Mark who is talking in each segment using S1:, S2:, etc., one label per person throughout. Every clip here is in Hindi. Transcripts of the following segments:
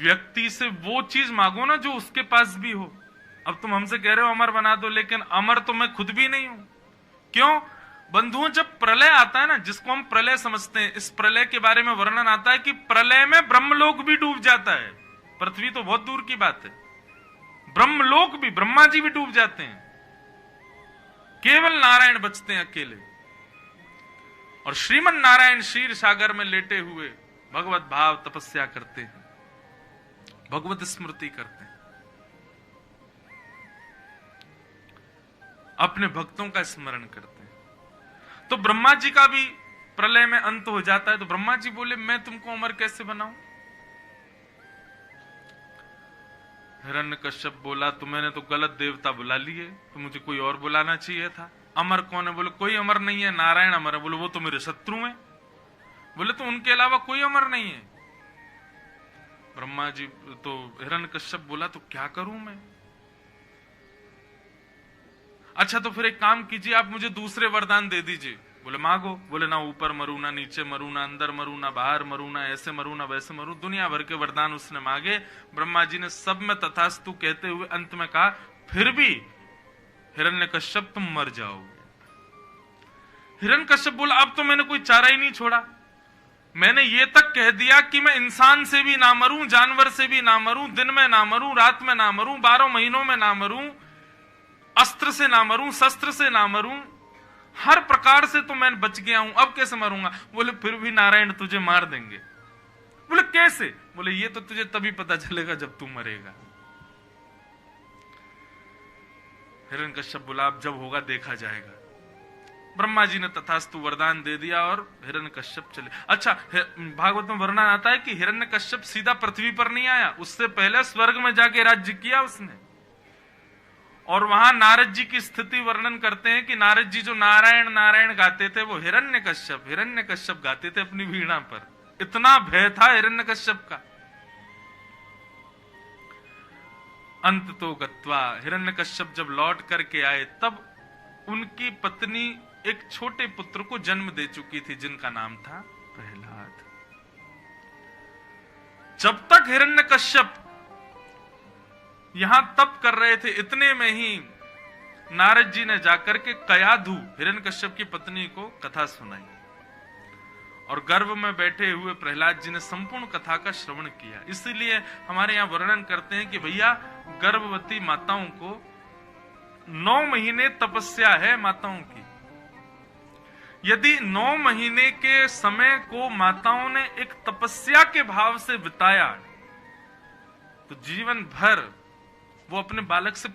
S1: व्यक्ति से वो चीज मांगो ना जो उसके पास भी हो। अब तुम हमसे कह रहे हो अमर बना दो, लेकिन अमर तो मैं खुद भी नहीं हूं। क्यों? बंधुओं, जब प्रलय आता है ना, जिसको हम प्रलय समझते हैं, इस प्रलय के बारे में वर्णन आता है कि प्रलय में ब्रह्मलोक भी डूब जाता है। पृथ्वी तो बहुत दूर की बात है, ब्रह्मलोक भी, ब्रह्मा जी भी डूब जाते हैं। केवल नारायण बचते हैं अकेले। और श्रीमन नारायण क्षीर सागर में लेटे हुए भगवत भाव तपस्या करते हैं, भगवत स्मृति करते हैं, अपने भक्तों का स्मरण करते हैं। तो ब्रह्मा जी का भी प्रलय में अंत हो जाता है। तो ब्रह्मा जी बोले, मैं तुमको अमर कैसे बनाऊं? हिरण्यकश्यप बोला, तो मैंने तो गलत देवता बुला लिए, तो मुझे कोई और बुलाना चाहिए था। अमर कौन है? बोले कोई अमर नहीं है, नारायण अमर है। बोले वो तो मेरे शत्रु हैं। बोले तो उनके अलावा कोई अमर नहीं है। ब्रह्मा जी तो हिरण्यकश्यप बोला, तो क्या करूं मैं? अच्छा तो फिर एक काम कीजिए, आप मुझे दूसरे वरदान दे दीजिए। बोले मांगो। बोले ना ऊपर मरू, ना नीचे मरू, ना अंदर मरू, ना बाहर मरू, ना ऐसे मरू, ना वैसे मरू। दुनिया भर के वरदान उसने मांगे। ब्रह्मा जी ने सब में तथास्तु कहते हुए अंत में कहा, फिर भी हिरण्यकश्यप तुम मर जाओगे। हिरण्यकश्यप बोला, अब तो मैंने कोई चारा ही नहीं छोड़ा। मैंने ये तक कह दिया कि मैं इंसान से भी ना मरूं, जानवर से भी ना मरूं, दिन में ना मरूं, रात में ना मरूं, 12 महीनों में ना मरूं, अस्त्र से ना मरूं, शस्त्र से ना मरूं, हर प्रकार से तो मैं बच गया हूं, अब कैसे मरूंगा? बोले फिर भी नारायण तुझे मार देंगे। बोले कैसे? बोले ये तो तुझे तभी पता चलेगा जब तू मरेगा। हिरण्यकश्यप बोला, अब जब होगा देखा जाएगा। ब्रह्मा जी ने तथास्तु वरदान दे दिया और हिरण्यकश्यप चले। अच्छा, भागवत में वर्णन आता है कि हिरण्यकश्यप सीधा पृथ्वी पर नहीं आया, उससे पहले स्वर्ग में जाके राज्य किया उसने। और वहां नारद जी की स्थिति वर्णन करते हैं कि नारद जी जो नारायण नारायण गाते थे, वो हिरण्यकश्यप गाते थे अपनी वीणा पर। इतना भय था हिरण्यकश्यप का। अंत तो गत्वा, हिरण्यकश्यप जब लौट करके आए, तब उनकी पत्नी एक छोटे पुत्र को जन्म दे चुकी थी, जिनका नाम था प्रहलाद। जब तक हिरण्यकश्यप यहां तप कर रहे थे, इतने में ही नारद जी ने जाकर के कयाधु, हिरण्यकश्यप की पत्नी को कथा सुनाई। और गर्भ में बैठे हुए प्रहलाद जी ने संपूर्ण कथा का श्रवण किया। इसीलिए हमारे यहां वर्णन करते हैं कि भैया गर्भवती माताओं को 9 महीने तपस्या है माताओं की। यदि 9 महीने के समय को माताओं ने एक तपस्या के भाव से बिताया, तो जीवन भर वो अपने बालक से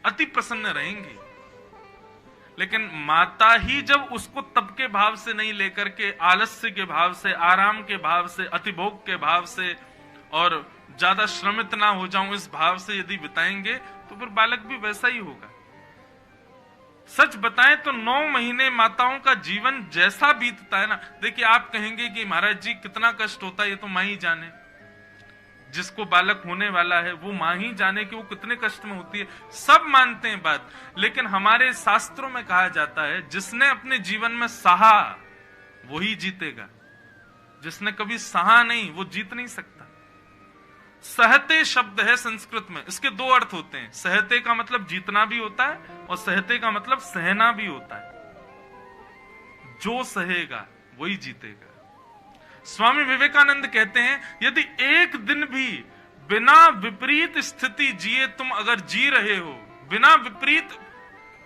S1: अति प्रसन्न रहेंगी। लेकिन माता ही जब उसको तप के भाव से नहीं लेकर के आलस्य के भाव से, आराम के भाव से, अतिभोग के भाव से और ज्यादा श्रमित ना हो जाऊं इस भाव से यदि बिताएंगे, तो फिर बालक भी वैसा ही होगा। सच बताएं तो 9 महीने माताओं का जीवन जैसा बीतता है ना, देखिए आप कहेंगे कि महाराज जी कितना कष्ट होता है, ये तो मां ही जाने। जिसको बालक होने वाला है वो मां ही जाने कि वो कितने कष्ट में होती है। सब मानते हैं बात, लेकिन हमारे शास्त्रों में कहा जाता है जिसने अपने जीवन में सहा वही जीतेगा, जिसने कभी सहा नहीं वो जीत नहीं सकता। सहते शब्द है संस्कृत में, इसके 2 अर्थ होते हैं। सहते का मतलब जीतना भी होता है और सहते का मतलब सहना भी होता है। जो सहेगा वही जीतेगा। स्वामी विवेकानंद कहते हैं, यदि एक दिन भी बिना विपरीत स्थिति जिए तुम अगर जी रहे हो, बिना विपरीत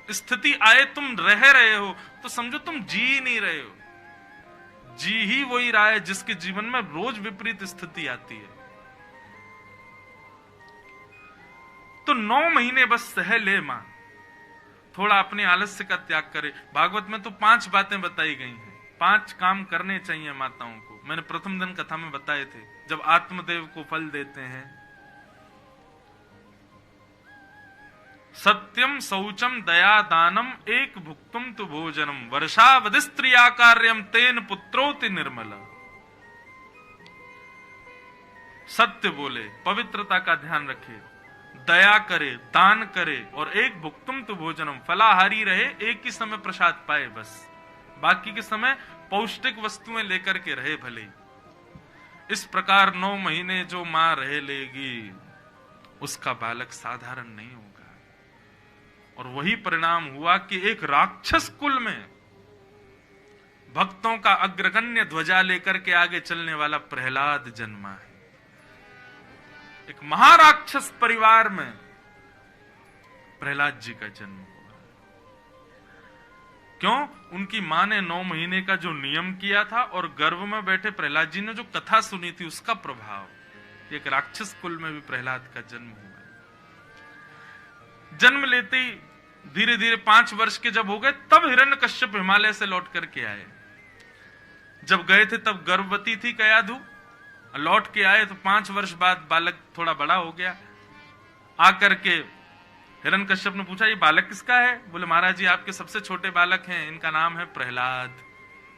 S1: स्थिति आए तुम रह रहे हो, तो समझो तुम जी ही नहीं रहे हो। जी ही वही रहा है जिसके जीवन में रोज विपरीत स्थिति आती है। तो 9 महीने बस सह ले मां, थोड़ा अपने आलस्य का त्याग करे। भागवत में तो 5 बातें बताई गई हैं, 5 काम करने चाहिए माताओं को। मैंने प्रथम दिन कथा में बताए थे, जब आत्मदेव को फल देते हैं, सत्यम शौचम दया दानम एक भुक्तुम तु भोजनम वर्षावधि स्त्रिया कार्यम तेन पुत्रोति निर्मल। सत्य बोले, पवित्रता का ध्यान रखे, दया करे, दान करे, और एक भुक्तुम तु भोजनम, फलाहारी रहे, एक ही समय प्रसाद पाए बस, बाकी के समय पौष्टिक वस्तुएं लेकर के रहे भले। इस प्रकार 9 महीने जो मां रह लेगी उसका बालक साधारण नहीं होगा। और वही परिणाम हुआ कि एक राक्षस कुल में भक्तों का अग्रगण्य ध्वजा लेकर के आगे चलने वाला प्रहलाद जन्मा है। एक महाराक्षस परिवार में प्रहलाद जी का जन्म हुआ। क्यों? उनकी मां ने 9 महीने का जो नियम किया था और गर्भ में बैठे प्रहलाद जी ने जो कथा सुनी थी उसका प्रभाव। एक राक्षस कुल में भी प्रहलाद का जन्म हुआ। जन्म लेते ही धीरे धीरे 5 वर्ष के जब हो गए तब हिरण्यकश्यप हिमालय से लौट करके आए। जब गए थे तब गर्भवती थी कयाधु, लौट के आए तो 5 वर्ष बाद बालक थोड़ा बड़ा हो गया। आकर के हिरण्यकश्यप ने पूछा, ये बालक किसका है? बोले महाराज जी आपके सबसे छोटे बालक हैं, इनका नाम है प्रहलाद।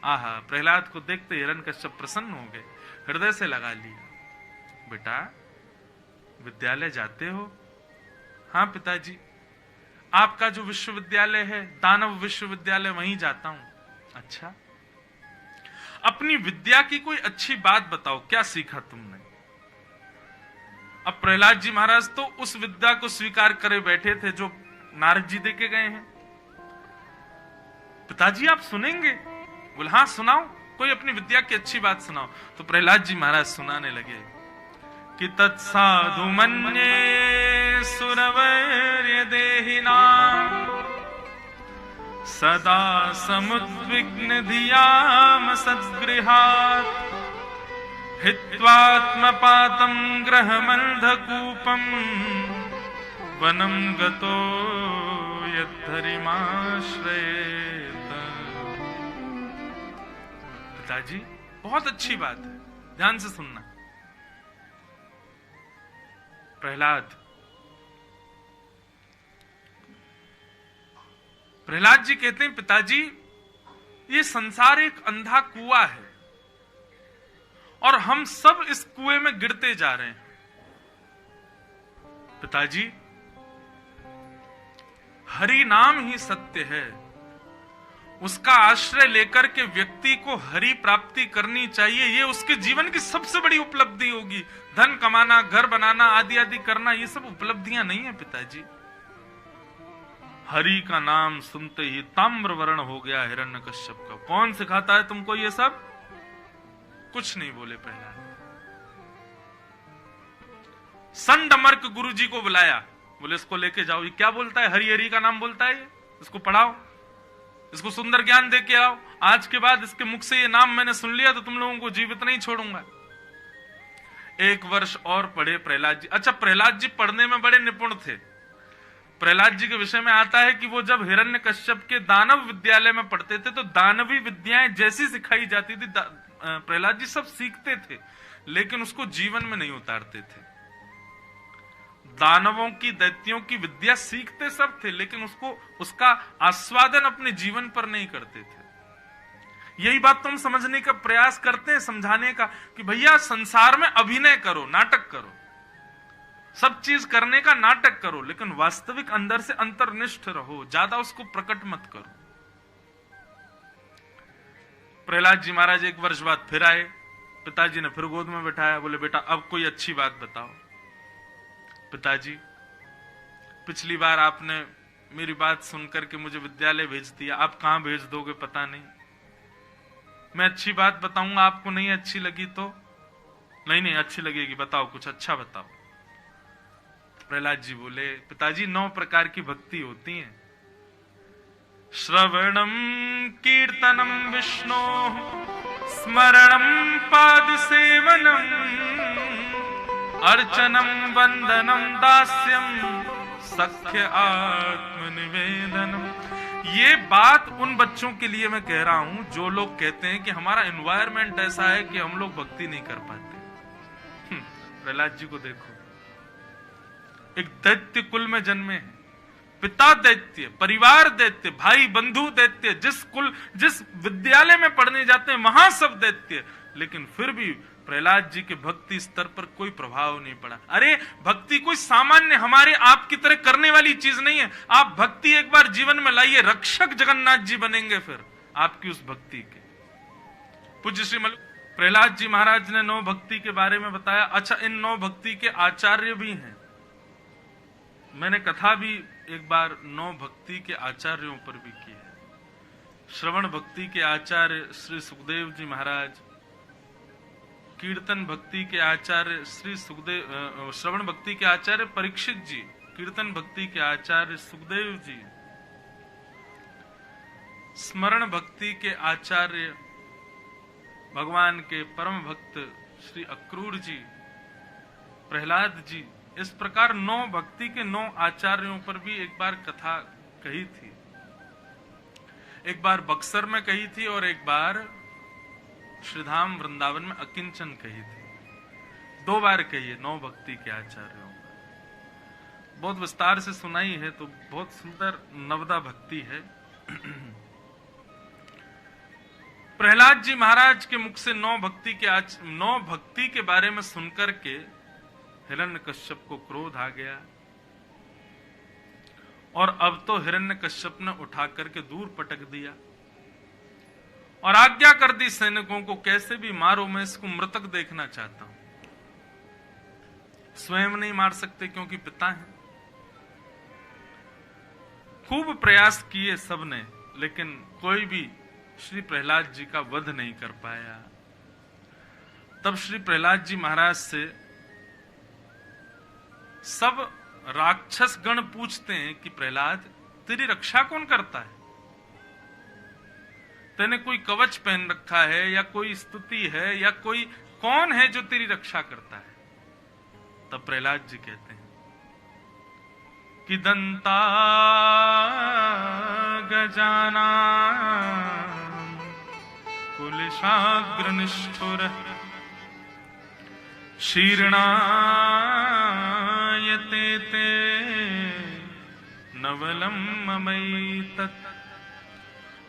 S1: आहा, प्रहलाद को देखते हिरण्यकश्यप प्रसन्न हो गए, हृदय से लगा लिया। बेटा विद्यालय जाते हो? हाँ पिताजी। आपका जो विश्वविद्यालय है दानव विश्वविद्यालय, वहीं जाता हूं। अच्छा, अपनी विद्या की कोई अच्छी बात बताओ, क्या सीखा तुमने? अब प्रहलाद जी महाराज तो उस विद्या को स्वीकार करे बैठे थे जो नारद जी देके गए हैं। पिताजी आप सुनेंगे? बोले हाँ सुनाओ, कोई अपनी विद्या की अच्छी बात सुनाओ। तो प्रहलाद जी महाराज सुनाने लगे कि तत्साधु मन्ये सुरवर्य देहिना सदा समुद्विग्न धियाम सद्गृहात् हित्वात्मपातं ग्रहमन्धकूपं वनं गतो यद्धरिमाश्रयेत। पिताजी बहुत अच्छी बात है, ध्यान से सुनना। प्रहलाद जी कहते हैं पिताजी ये संसार एक अंधा कुआं है और हम सब इस कुएं में गिरते जा रहे हैं। पिताजी हरि नाम ही सत्य है, उसका आश्रय लेकर के व्यक्ति को हरि प्राप्ति करनी चाहिए। ये उसके जीवन की सबसे बड़ी उपलब्धि होगी। धन कमाना, घर बनाना आदि आदि करना ये सब उपलब्धियां नहीं है पिताजी। हरि का नाम सुनते ही ताम्र वर्ण हो गया हिरण्यकश्यप का। कौन सिखाता है तुमको ये सब? कुछ नहीं बोले प्रहलाद। संडमर्क गुरुजी को बुलाया, बोले इसको लेके जाओ। ये क्या बोलता है? हरि हरि का नाम बोलता है, इसको पढ़ाओ, इसको सुंदर ज्ञान दे के आओ। आज के बाद इसके मुख से ये नाम मैंने सुन लिया तो तुम लोगों को जीवित नहीं छोड़ूंगा। 1 वर्ष और पढ़े प्रहलाद जी। अच्छा, प्रहलाद जी पढ़ने में बड़े निपुण थे। प्रहलाद जी के विषय में आता है कि वो जब हिरण्यकश्यप के दानव विद्यालय में पढ़ते थे तो दानवी विद्याएं जैसी सिखाई जाती थी प्रहलाद जी सब सीखते थे, लेकिन उसको जीवन में नहीं उतारते थे। दानवों की, दैत्यों की विद्या सीखते सब थे, लेकिन उसका आस्वादन अपने जीवन पर नहीं करते थे। यही बात तुम समझने का प्रयास करते हैं, समझाने का कि भैया संसार में अभिनय करो, नाटक करो, सब चीज करने का नाटक करो, लेकिन वास्तविक अंदर से अंतर्निष्ठ रहो, ज्यादा उसको प्रकट मत करो। प्रहलाद जी महाराज 1 वर्ष बाद फिर आए। पिताजी ने फिर गोद में बैठाया, बोले बेटा अब कोई अच्छी बात बताओ। पिताजी पिछली बार आपने मेरी बात सुनकर के मुझे विद्यालय भेज दिया, आप कहां भेज दोगे पता नहीं। मैं अच्छी बात बताऊंगा, आपको नहीं अच्छी लगी तो? नहीं अच्छी लगेगी, बताओ कुछ अच्छा बताओ। प्रहलाद जी बोले पिताजी 9 प्रकार की भक्ति होती है। श्रवणम कीर्तनम विष्णु स्मरणम पाद सेवनम अर्चनम वंदनम दास्यम सख्य आत्मनिवेदनम। ये बात उन बच्चों के लिए मैं कह रहा हूं जो लोग कहते हैं कि हमारा एनवायरमेंट ऐसा है कि हम लोग भक्ति नहीं कर पाते। प्रहलाद जी को देखो, एक दैत्य कुल में जन्मे हैं, पिता दैत्य, परिवार दैत्य, भाई बंधु दैत्य, जिस विद्यालय में पढ़ने जाते हैं वहां सब दैत्य, लेकिन फिर भी प्रहलाद जी के भक्ति स्तर पर कोई प्रभाव नहीं पड़ा। अरे भक्ति कोई सामान्य हमारे आपकी तरह करने वाली चीज नहीं है। आप भक्ति एक बार जीवन में लाइए, रक्षक जगन्नाथ जी बनेंगे फिर आपकी उस भक्ति के। पूज्य श्री प्रहलाद जी महाराज ने 9 भक्ति के बारे में बताया। अच्छा, इन 9 भक्ति के आचार्य भी हैं। मैंने कथा भी एक बार 9 भक्ति के आचार्यों पर भी की है। श्रवण भक्ति के आचार्य श्री सुखदेव जी महाराज, कीर्तन भक्ति के आचार्य श्री सुखदेव, श्रवण भक्ति के आचार्य परीक्षित जी, कीर्तन भक्ति के आचार्य सुखदेव जी, स्मरण भक्ति के आचार्य भगवान के परम भक्त श्री अक्रूर जी, प्रहलाद जी। इस प्रकार 9 भक्ति के 9 आचार्यों पर भी एक बार कथा कही थी। एक बार बक्सर में कही थी और एक बार श्रीधाम वृंदावन में अकिंचन कही थी। 2 बार कही है 9 भक्ति के आचार्यों पर। बहुत विस्तार से सुनाई है, तो बहुत सुंदर नवदा भक्ति है। प्रहलाद जी महाराज के मुख से 9 भक्ति के बारे में सुनकर के हिरण्यकश्यप को क्रोध आ गया और अब तो हिरण्यकश्यप ने उठा करके दूर पटक दिया और आज्ञा कर दी सैनिकों को, कैसे भी मारो, मैं इसको मृतक देखना चाहता हूं। स्वयं नहीं मार सकते क्योंकि पिता हैं। खूब प्रयास किए सबने, लेकिन कोई भी श्री प्रहलाद जी का वध नहीं कर पाया। तब श्री प्रहलाद जी महाराज से सब राक्षस गण पूछते हैं कि प्रहलाद, तेरी रक्षा कौन करता है? तेने कोई कवच पहन रखा है या कोई स्तुति है या कोई कौन है जो तेरी रक्षा करता है? तब प्रहलाद जी कहते हैं कि दंता गजाना कुलिशाग्र निष्ठुर शीर्णायते ते नवलम ममई तत्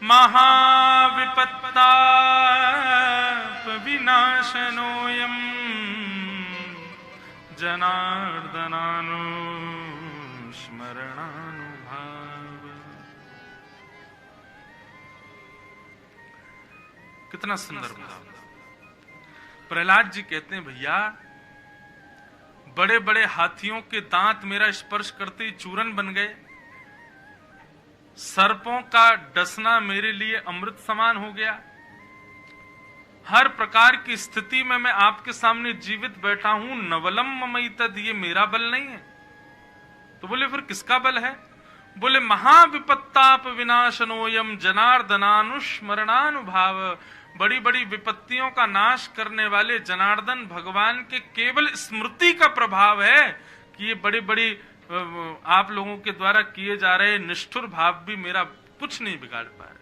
S1: महाविपत्ताप विनाशनोयम जनार्दनानुस्मरणानुभाव। कितना सुंदर भाव। प्रहलाद जी कहते हैं, भैया बड़े बड़े हाथियों के दांत मेरा स्पर्श करते ही चूरन बन गए, सर्पों का डसना मेरे लिए अमृत समान हो गया, हर प्रकार की स्थिति में मैं आपके सामने जीवित बैठा हूं, नवलम ममई तद, ये मेरा बल नहीं है। तो बोले फिर किसका बल है? बोले महाविपत्ताप विनाशनोयम जनार्दनानुस्मरणानुभाव, बड़ी बड़ी विपत्तियों का नाश करने वाले जनार्दन भगवान के केवल स्मृति का प्रभाव है कि ये बड़ी बड़ी आप लोगों के द्वारा किए जा रहे निष्ठुर भाव भी मेरा कुछ नहीं बिगाड़ पा रहे।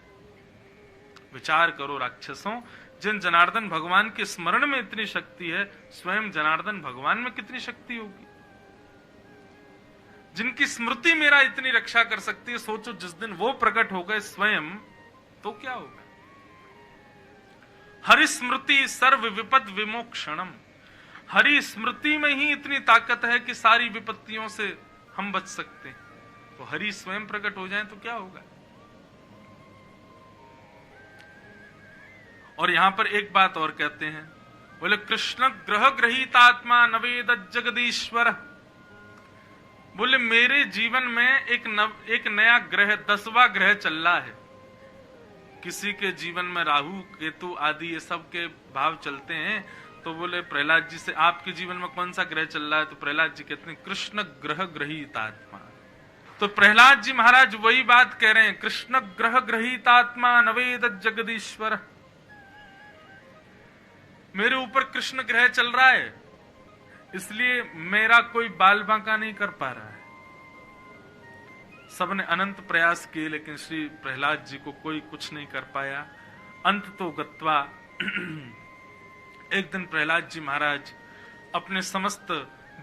S1: विचार करो राक्षसों, जिन जनार्दन भगवान के स्मरण में इतनी शक्ति है, स्वयं जनार्दन भगवान में कितनी शक्ति होगी? जिनकी स्मृति मेरा इतनी रक्षा कर सकती है, सोचो जिस दिन वो प्रकट हो गए स्वयं, तो क्या होगा? हरि स्मृति सर्व विपद विमोक्षणम, हरि स्मृति में ही इतनी ताकत है कि सारी विपत्तियों से हम बच सकते हैं। तो हरि स्वयं प्रकट हो जाए तो क्या होगा? और यहां पर एक बात और कहते हैं, बोले कृष्ण ग्रह ग्रहीतात्मा नवेद जगदीश्वर। बोले मेरे जीवन में एक नया ग्रह, 10वां ग्रह चल रहा है। किसी के जीवन में राहु केतु आदि ये सब के भाव चलते हैं, तो बोले प्रहलाद जी से आपके जीवन में कौन सा ग्रह चल रहा है? तो प्रहलाद जी कहते हैं कृष्ण ग्रह ग्रहीतात्मा। तो प्रहलाद जी महाराज वही बात कह रहे हैं, कृष्ण ग्रह ग्रहीतात्मा नवेद जगदीश्वर। मेरे ऊपर कृष्ण ग्रह चल रहा है, इसलिए मेरा कोई बाल बांका नहीं कर पा रहा है। सबने अनंत प्रयास किए, लेकिन श्री प्रहलाद जी को कोई कुछ नहीं कर पाया। अंत तो गत्वा एक दिन प्रहलाद जी महाराज अपने समस्त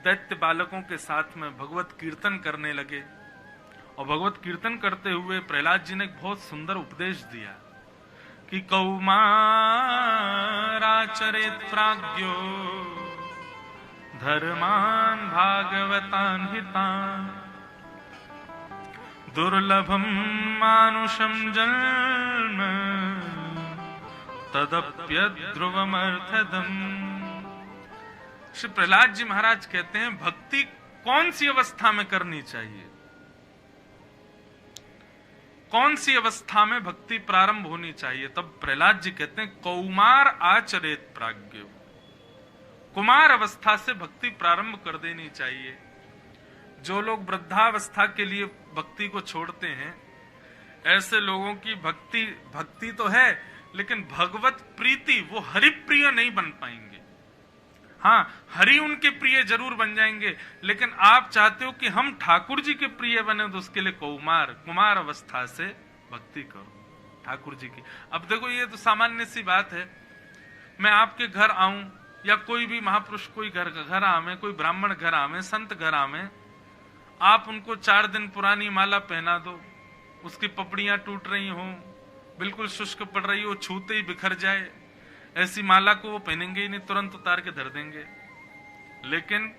S1: दैत्य बालकों के साथ में भगवत कीर्तन करने लगे, और भगवत कीर्तन करते हुए प्रहलाद जी ने एक बहुत सुंदर उपदेश दिया कि कौमाराचरेत प्राज्ञो धर्मान भागवतान हितान दुर्लभम मानुषम जन्म तदप्यध्रुवमर्थदम्। श्री प्रहलाद जी महाराज कहते हैं भक्ति कौन सी अवस्था में करनी चाहिए, कौन सी अवस्था में भक्ति प्रारंभ होनी चाहिए। तब प्रहलाद जी कहते हैं कौमार आचरेत प्राज्ञ, कुमार अवस्था से भक्ति प्रारंभ कर देनी चाहिए। जो लोग वृद्धावस्था के लिए भक्ति को छोड़ते हैं, ऐसे लोगों की भक्ति तो है, लेकिन भगवत प्रीति वो हरि प्रिय नहीं बन पाएंगे। हाँ, हरि उनके प्रिय जरूर बन जाएंगे, लेकिन आप चाहते हो कि हम ठाकुर जी के प्रिय बने, तो उसके लिए कुमार अवस्था से भक्ति करो ठाकुर जी की। अब देखो, ये तो सामान्य सी बात है, मैं आपके घर आऊं या कोई भी महापुरुष कोई घर आवे, कोई ब्राह्मण घर आवे, संत घर आवे, आप उनको 4 दिन पुरानी माला पहना दो, उसकी पपड़ियां टूट रही हो, बिल्कुल शुष्क पड़ रही हो, छूते ही बिखर जाए, ऐसी माला को वो पहनेंगे ही नहीं, तुरंत उतार के धर देंगे। लेकिन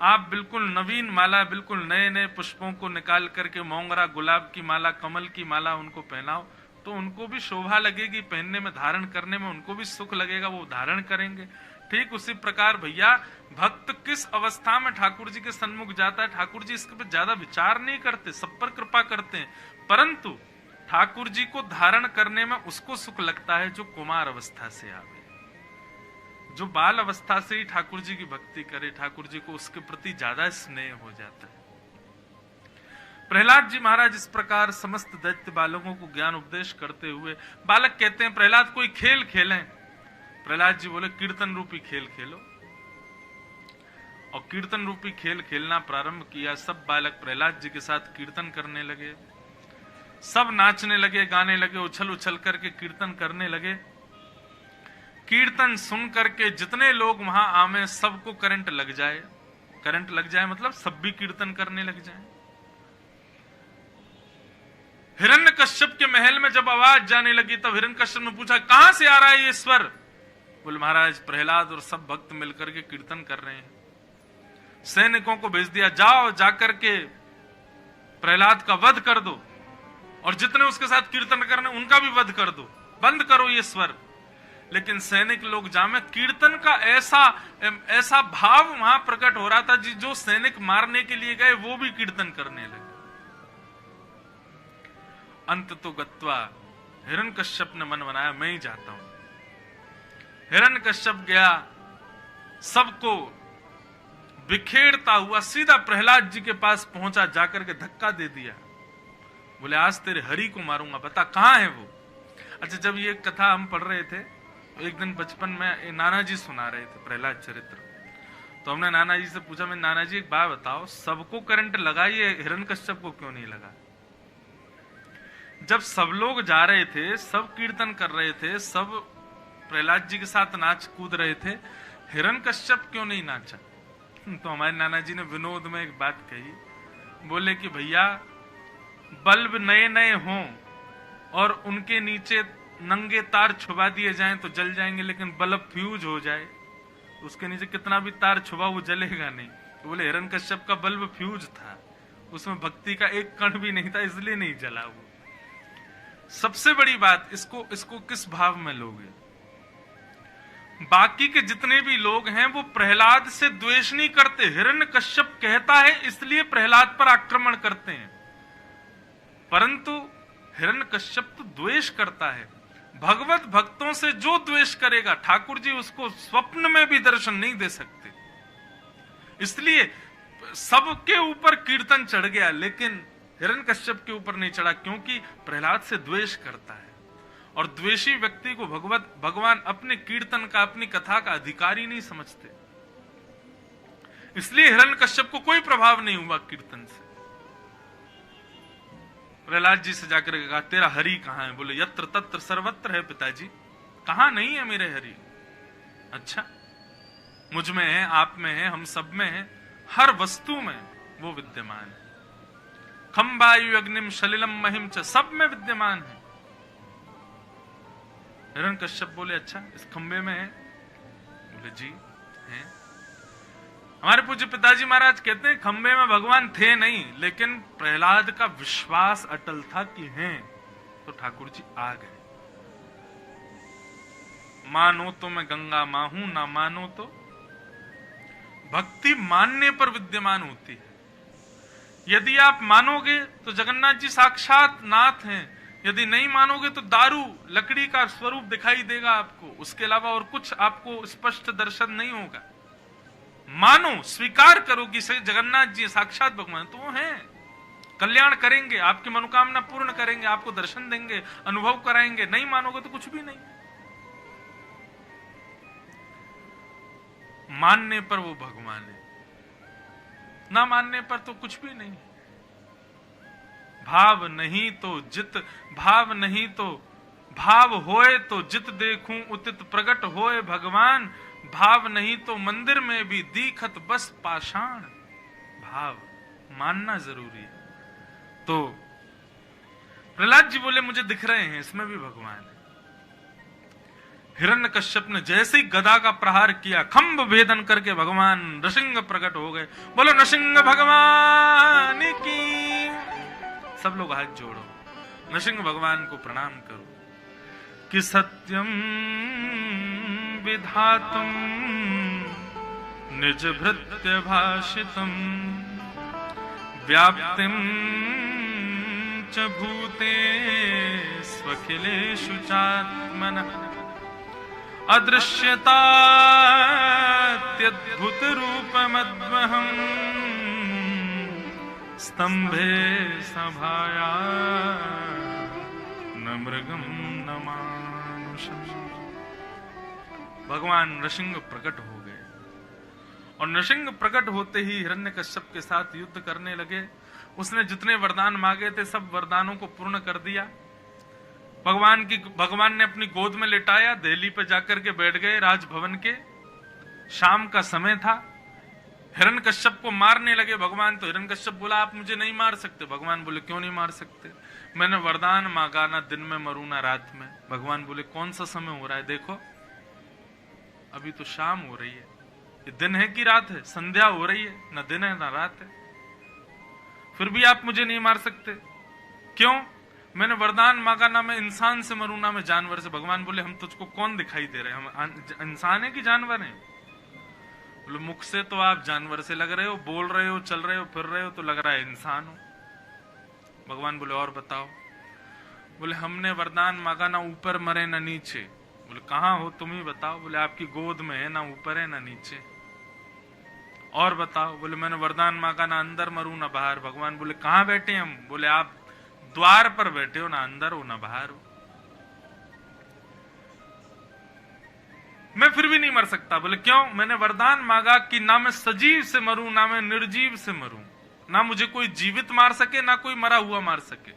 S1: आप बिल्कुल नवीन माला, बिल्कुल नए नए पुष्पों को निकाल करके मोंगरा, गुलाब की माला, कमल की माला उनको पहनाओ, तो उनको भी शोभा लगेगी पहनने में, धारण करने में उनको भी सुख लगेगा, वो धारण करेंगे। ठीक उसी प्रकार भैया, भक्त किस अवस्था में ठाकुर जी के सन्मुख जाता है, ठाकुर जी इसके पर ज्यादा विचार नहीं करते, सब पर कृपा करते हैं, परंतु ठाकुर जी को धारण करने में उसको सुख लगता है जो कुमार अवस्था से आवे, जो बाल अवस्था से ही ठाकुर जी की भक्ति करे, ठाकुर जी को उसके प्रति ज्यादा स्नेह हो जाता है। प्रहलाद जी महाराज इस प्रकार समस्त दैत्य बालकों को ज्ञान उपदेश करते हुए, बालक कहते हैं प्रहलाद कोई खेल खेलें। प्रहलाद जी बोले कीर्तन रूपी खेल खेलो, और कीर्तन रूपी खेल खेलना प्रारंभ किया। सब बालक प्रहलाद जी के साथ कीर्तन करने लगे, सब नाचने लगे, गाने लगे, उछल उछल करके कीर्तन करने लगे। कीर्तन सुन करके जितने लोग वहां आवे सबको करंट लग जाए। करंट लग जाए मतलब सब भी कीर्तन करने लग जाए। हिरण्यकश्यप के महल में जब आवाज जाने लगी, तब हिरण्यकश्यप ने पूछा कहां से आ रहा है ये स्वर। बोले महाराज प्रहलाद और सब भक्त मिलकर के कीर्तन कर रहे हैं। सैनिकों को भेज दिया, जाओ जाकर के प्रहलाद का वध कर दो, और जितने उसके साथ कीर्तन करने उनका भी वध कर दो, बंद करो ये स्वर। लेकिन सैनिक लोग जामे, कीर्तन का ऐसा भाव वहां प्रकट हो रहा था, जो सैनिक मारने के लिए गए वो भी कीर्तन करने लगे। अंत तो गत्वा हिरण्यकश्यप ने मन बनाया मैं ही जाता हूं। हिरण्यकश्यप गया, सबको बिखेरता हुआ सीधा प्रहलाद जी के पास पहुंचा, जाकर के धक्का दे दिया। बोले आज तेरे हरि को मारूंगा, बता कहां है वो। अच्छा, जब ये कथा हम पढ़ रहे थे, एक दिन बचपन में नाना जी सुना रहे थे प्रहलाद चरित्र, तो हमने नाना जी से पूछा, मैं नाना जी एक बात बताओ, सबको करंट लगा, ये हिरण्यकश्यप को क्यों नहीं लगा। जब सब लोग जा रहे थे, सब कीर्तन कर रहे थे, सब प्रहलाद जी के साथ नाच कूद रहे थे, हिरण्यकश्यप क्यों नहीं नाचा। तो हमारे नाना जी ने विनोद में एक बात कही, बोले कि भैया बल्ब नए नए हों और उनके नीचे नंगे तार छुपा दिए जाएं तो जल जाएंगे, लेकिन बल्ब फ्यूज हो जाए उसके नीचे कितना भी तार छुपा वो जलेगा नहीं। तो बोले हिरण्यकश्यप का बल्ब फ्यूज था, उसमें भक्ति का एक कण भी नहीं था, इसलिए नहीं जला वो। सबसे बड़ी बात, इसको किस भाव में लोगे। बाकी के जितने भी लोग हैं वो प्रहलाद से द्वेष नहीं करते, हिरण्यकश्यप कहता है इसलिए प्रहलाद पर आक्रमण करते हैं, परंतु हिरण्यकश्यप तो द्वेष करता है। भगवत भक्तों से जो द्वेष करेगा, ठाकुर जी उसको स्वप्न में भी दर्शन नहीं दे सकते। इसलिए सबके ऊपर कीर्तन चढ़ गया, लेकिन हिरण्यकश्यप के ऊपर नहीं चढ़ा, क्योंकि प्रहलाद से द्वेष करता है। और द्वेषी व्यक्ति को भगवान अपने कीर्तन का, अपनी कथा का अधिकारी नहीं समझते। इसलिए हिरण्यकश्यप को कोई प्रभाव नहीं हुआ कीर्तन से। प्रहलाद जी से जाकर कहा तेरा हरि कहां है। बोले यत्र तत्र सर्वत्र है पिताजी। कहां नहीं है मेरे हरि। अच्छा, मुझ में है, आप में है, हम सब में है, हर वस्तु में वो विद्यमान है। खम वायु अग्निम सलिलम महिम च, सब में विद्यमान है। हिरण्यकश्यप बोले अच्छा इस खंबे में है। बोले जी है। हमारे पूज्य पिताजी महाराज कहते हैं खंबे में भगवान थे नहीं, लेकिन प्रहलाद का विश्वास अटल था कि हैं, तो ठाकुर जी आ गए। मानो तो मैं गंगा मां हूं, ना मानो तो। भक्ति मानने पर विद्यमान होती है। यदि आप मानोगे तो जगन्नाथ जी साक्षात नाथ हैं, यदि नहीं मानोगे तो दारू लकड़ी का स्वरूप दिखाई देगा आपको, उसके अलावा और कुछ आपको स्पष्ट दर्शन नहीं होगा। मानो, स्वीकार करो कि जगन्नाथ जी साक्षात भगवान तो हैं, कल्याण करेंगे, आपकी मनोकामना पूर्ण करेंगे, आपको दर्शन देंगे, अनुभव कराएंगे। नहीं मानोगे तो कुछ भी नहीं। मानने पर वो भगवान है, ना मानने पर तो कुछ भी नहीं। भाव नहीं तो जित, भाव नहीं तो भाव होए तो जित देखूं उतित प्रगट होए भगवान। भाव नहीं तो मंदिर में भी दीखत बस पाषाण। भाव मानना जरूरी है। तो प्रहलाद जी बोले मुझे दिख रहे हैं, इसमें भी भगवान है। हिरण्यकश्यप ने जैसे ही गदा का प्रहार किया, खंभ भेदन करके भगवान नृसिंह प्रकट हो गए। बोलो नृसिंह भगवान की। सब लोग हाथ जोड़ो, नृसिंह भगवान को प्रणाम करो। कि सत्यम विधातुम निज भृत्य भाषितम व्याप्तिम च भूते स्वखिलेषु चात्मनः अदृश्यतात्यद्भुत रूपमद्वहं स्तंभे सभाया न मृगम न मानुषम्। भगवान नृसिंह प्रकट हो गए और नृसिंह प्रकट होते ही हिरण्यकश्यप के साथ युद्ध करने लगे। उसने जितने वरदान मांगे थे सब वरदानों को पूर्ण कर दिया। भगवान ने अपनी गोद में लेटाया, दिल्ली पे जाकर के बैठ गए राजभवन के। शाम का समय था, हिरण्यकश्यप को मारने लगे भगवान। तो हिरण्यकश्यप बोला आप मुझे नहीं मार सकते। भगवान बोले क्यों नहीं मार सकते? मैंने वरदान मांगा, ना दिन में मरू ना रात में। भगवान बोले कौन सा समय हो रहा है? देखो अभी तो शाम हो रही है, ये दिन है कि रात है? संध्या हो रही है, ना दिन है ना रात है, फिर भी आप मुझे नहीं मार सकते। क्यों? मैंने वरदान मांगा, ना मैं इंसान से मरूं ना मैं जानवर से। भगवान बोले हम तुझको कौन दिखाई दे रहे हैं, हम इंसान है कि जानवर हैं? बोले मुख से तो आप जानवर से लग रहे हो, बोल रहे हो, चल रहे हो, फिर रहे हो तो लग रहा है इंसान हो। भगवान बोले और बताओ। बोले हमने वरदान मांगा, ना ऊपर मरे ना नीचे। बोले कहाँ हो तुम ही बताओ। बोले आपकी गोद में है, ना ऊपर है ना नीचे। और बताओ। बोले मैंने वरदान मांगा, ना अंदर मरूं ना बाहर। भगवान बोले कहाँ बैठे हम? बोले आप द्वार पर बैठे हो, ना अंदर हो ना बाहर हो। मैं फिर भी नहीं मर सकता। बोले क्यों? मैंने वरदान मांगा कि ना मैं सजीव से मरूं ना मैं निर्जीव से मरूं, ना मुझे कोई जीवित मार सके ना कोई मरा हुआ मार सके।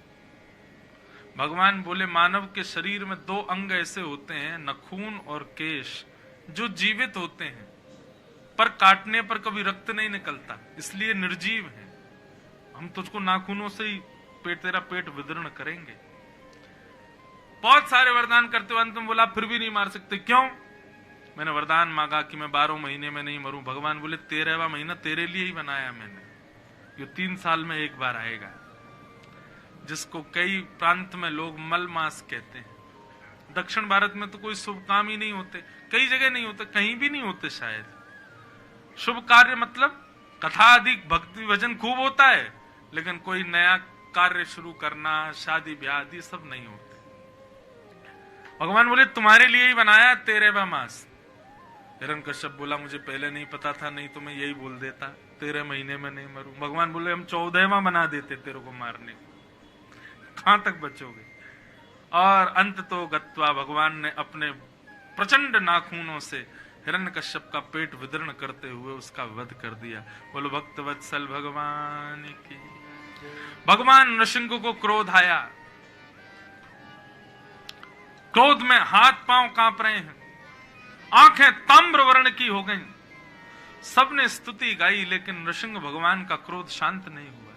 S1: भगवान बोले मानव के शरीर में दो अंग ऐसे होते हैं, नखून और केश, जो जीवित होते हैं पर काटने पर कभी रक्त नहीं निकलता, इसलिए निर्जीव है। हम तुझको नाखूनों से ही तेरा पेट विदीर्ण करेंगे। बहुत सारे वरदान करते हुए अंत में बोला फिर भी नहीं मार सकते। क्यों? मैंने वरदान मांगा कि मैं 12 महीने में नहीं मरूं। भगवान बोले 13वां महीना तेरे लिए ही बनाया मैंने, ये 3 साल में एक बार आएगा, जिसको कई प्रांत में लोग मल मास कहते हैं। दक्षिण भारत में तो कोई शुभ काम ही नहीं होते, कई जगह नहीं होते, कहीं भी नहीं होते शायद। शुभ कार्य मतलब कथा आदि भक्ति भजन खूब होता है, लेकिन कोई नया कार्य शुरू करना, शादी ब्याह आदि सब नहीं होते। भगवान बोले तुम्हारे लिए ही बनाया 13वां मास। हिरण्यकश्यप बोला मुझे पहले नहीं पता था, नहीं तो मैं यही बोल देता 13 महीने में नहीं मरूं। भगवान बोले हम 14वां बना देते तेरे को मारने को, कहां तक बचोगे? और अंत तो गत्वा भगवान ने अपने प्रचंड नाखूनों से हिरण्यकश्यप का पेट विदीर्ण करते हुए उसका वध कर दिया। बोलो भक्त वत्सल भगवान की। भगवान नृसिंह को क्रोध आया, क्रोध में हाथ पांव कांप रहे हैं, आंखें ताम्र वर्ण की हो गईं। सबने स्तुति गाई, लेकिन नृसिंह भगवान का क्रोध शांत नहीं हुआ।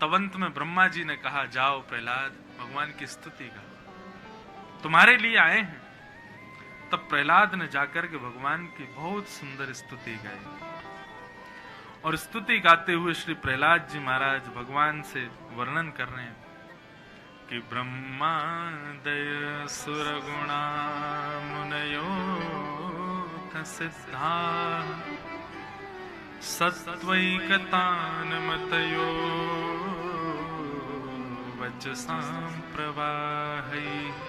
S1: तब अंत में ब्रह्मा जी ने कहा जाओ प्रहलाद भगवान की स्तुति गाओ, तुम्हारे लिए आए हैं। तब प्रहलाद ने जाकर के भगवान की बहुत सुंदर स्तुति गाई। और स्तुति गाते हुए श्री प्रहलाद जी महाराज भगवान से वर्णन कर रहे हैं कि ब्रह्मादय सुरगुणा मुनयो सिद्धा सत्त्वैकतानमतयो वचसां प्रवाहैः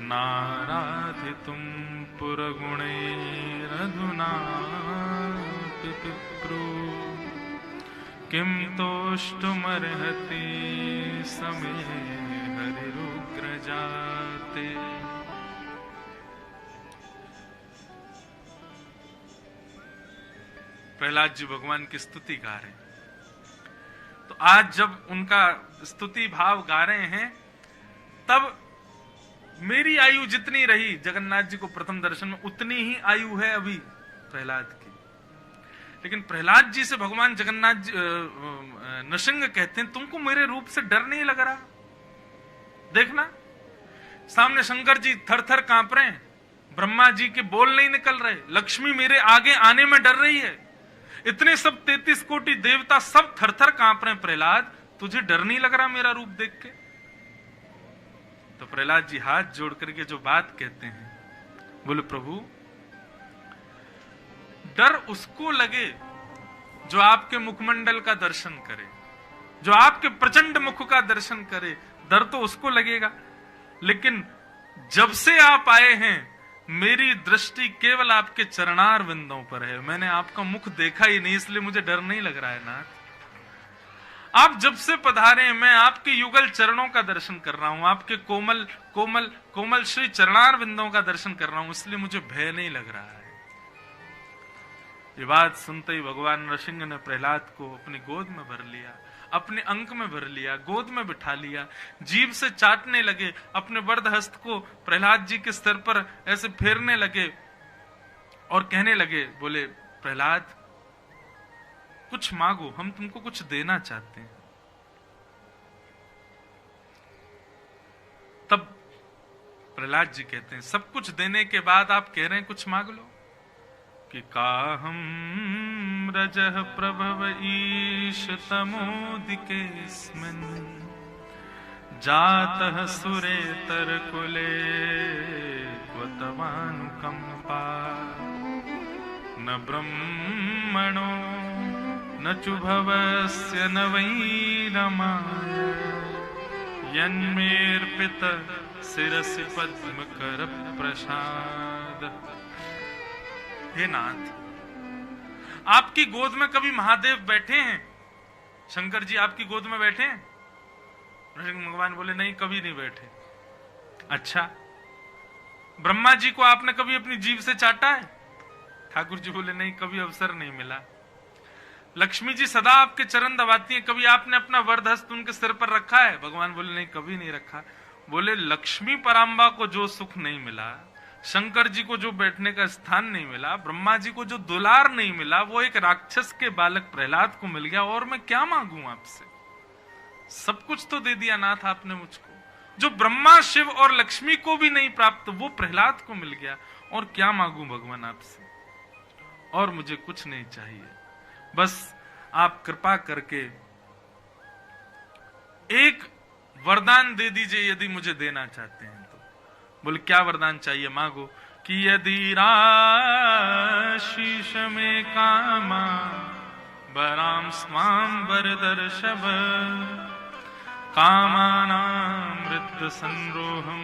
S1: नाराधितुं पुरगुणैरधुनापि पिप्रो किं तोष्टुमर्हति समे हरिरुग्रजाते। प्रहलाद जी भगवान की स्तुति गा रहे हैं। तो आज जब उनका स्तुति भाव गा रहे हैं, तब मेरी आयु जितनी रही जगन्नाथ जी को प्रथम दर्शन में, उतनी ही आयु है अभी प्रहलाद की। लेकिन प्रहलाद जी से भगवान जगन्नाथ जी नृसिंह कहते हैं, तुमको मेरे रूप से डर नहीं लग रहा? देखना, सामने शंकर जी थर थर कांप रहे हैं, ब्रह्मा जी के बोल नहीं निकल रहे, लक्ष्मी मेरे आगे आने में डर रही है, इतने सब 33 कोटि देवता सब थर थर कांप रहे हैं। प्रहलाद, तुझे डर नहीं लग रहा मेरा रूप देख के? तो प्रहलाद जी हाथ जोड़ करके जो बात कहते हैं, बोले प्रभु, डर उसको लगे जो आपके मुखमंडल का दर्शन करे, जो आपके प्रचंड मुख का दर्शन करे, डर तो उसको लगेगा। लेकिन जब से आप आए हैं, मेरी दृष्टि केवल आपके चरणार विंदों पर है, मैंने आपका मुख देखा ही नहीं, इसलिए मुझे डर नहीं लग रहा है नाथ। आप जब से पधारे हैं, मैं आपके युगल चरणों का दर्शन कर रहा हूं, आपके कोमल कोमल कोमल श्री चरणार विंदों का दर्शन कर रहा हूं, इसलिए मुझे भय नहीं लग रहा है। ये बात सुनते ही भगवान नृसिंह ने प्रहलाद को अपनी गोद में भर लिया, अपने अंक में भर लिया, गोद में बिठा लिया, जीभ से चाटने लगे, अपने वरद हस्त को प्रहलाद जी के सिर पर ऐसे फेरने लगे और कहने लगे, बोले प्रहलाद, कुछ मांगो, हम तुमको कुछ देना चाहते हैं। तब प्रहलाद जी कहते हैं, सब कुछ देने के बाद आप कह रहे हैं कुछ मांग लो? कि काहम रजः प्रभव ईश तमोदिकेस्मिन् जातः सुरेतर कुले त्वतवानुकंपा न ब्रह्मणो न चुभवस्य न वै रमाय यन्मेर्पित शिरसि पद्मकर प्रसाद। हे नाथ, आपकी गोद में कभी महादेव बैठे हैं? शंकर जी आपकी गोद में बैठे हैं? भगवान बोले नहीं, कभी नहीं बैठे। अच्छा, ब्रह्मा जी को आपने कभी अपनी जीभ से चाटा है? ठाकुर जी बोले नहीं, कभी अवसर नहीं मिला। लक्ष्मी जी सदा आपके चरण दबाती हैं, कभी आपने अपना वरदहस्त उनके सिर पर रखा है? भगवान बोले नहीं, कभी नहीं रखा। बोले लक्ष्मी पराम्बा को जो सुख नहीं मिला, शंकर जी को जो बैठने का स्थान नहीं मिला, ब्रह्मा जी को जो दुलार नहीं मिला, वो एक राक्षस के बालक प्रहलाद को मिल गया। और मैं क्या मांगू आपसे? सब कुछ तो दे दिया नाथ आपने मुझको। जो ब्रह्मा शिव और लक्ष्मी को भी नहीं प्राप्त, वो प्रहलाद को मिल गया। और क्या मांगू भगवान आपसे? और मुझे कुछ नहीं चाहिए, बस आप कृपा करके एक वरदान दे दीजिए, यदि मुझे देना चाहते हैं तो। बोले क्या वरदान चाहिए? मांगो। कि यदि राशीष में कामा वराम स्वाम वरदर्शव कामानां मृत्यु संरोहम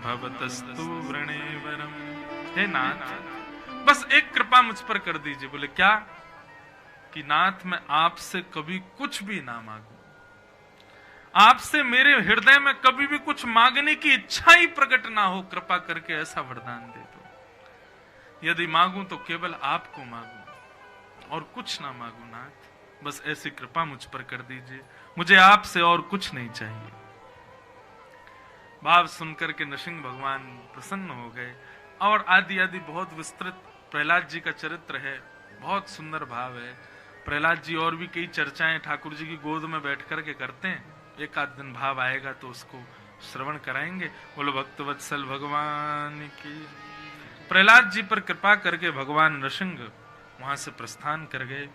S1: भवतस्तु वृणे वरम। हे नाथ, बस एक कृपा मुझ पर कर दीजिए। बोले क्या? कि नाथ, मैं आपसे कभी कुछ भी ना मांगू, आपसे मेरे हृदय में कभी भी कुछ मांगने की इच्छा ही प्रकट ना हो, कृपा करके ऐसा वरदान दे दो। यदि मांगू तो केवल आपको मांगू और कुछ ना मांगू नाथ, बस ऐसी कृपा मुझ पर कर दीजिए, मुझे आपसे और कुछ नहीं चाहिए। भाव सुनकर के नृसिंह भगवान प्रसन्न हो गए। और आदि आदि बहुत विस्तृत प्रहलाद जी का चरित्र है, बहुत सुंदर भाव है। प्रहलाद जी और भी कई चर्चाएं ठाकुर जी की गोद में बैठ करके करते हैं, एक आध दिन भाव आएगा तो उसको श्रवण कराएंगे। बोलो भक्तवत्सल भगवान की। प्रहलाद जी पर कृपा करके भगवान नृसिंह वहां से प्रस्थान कर गए।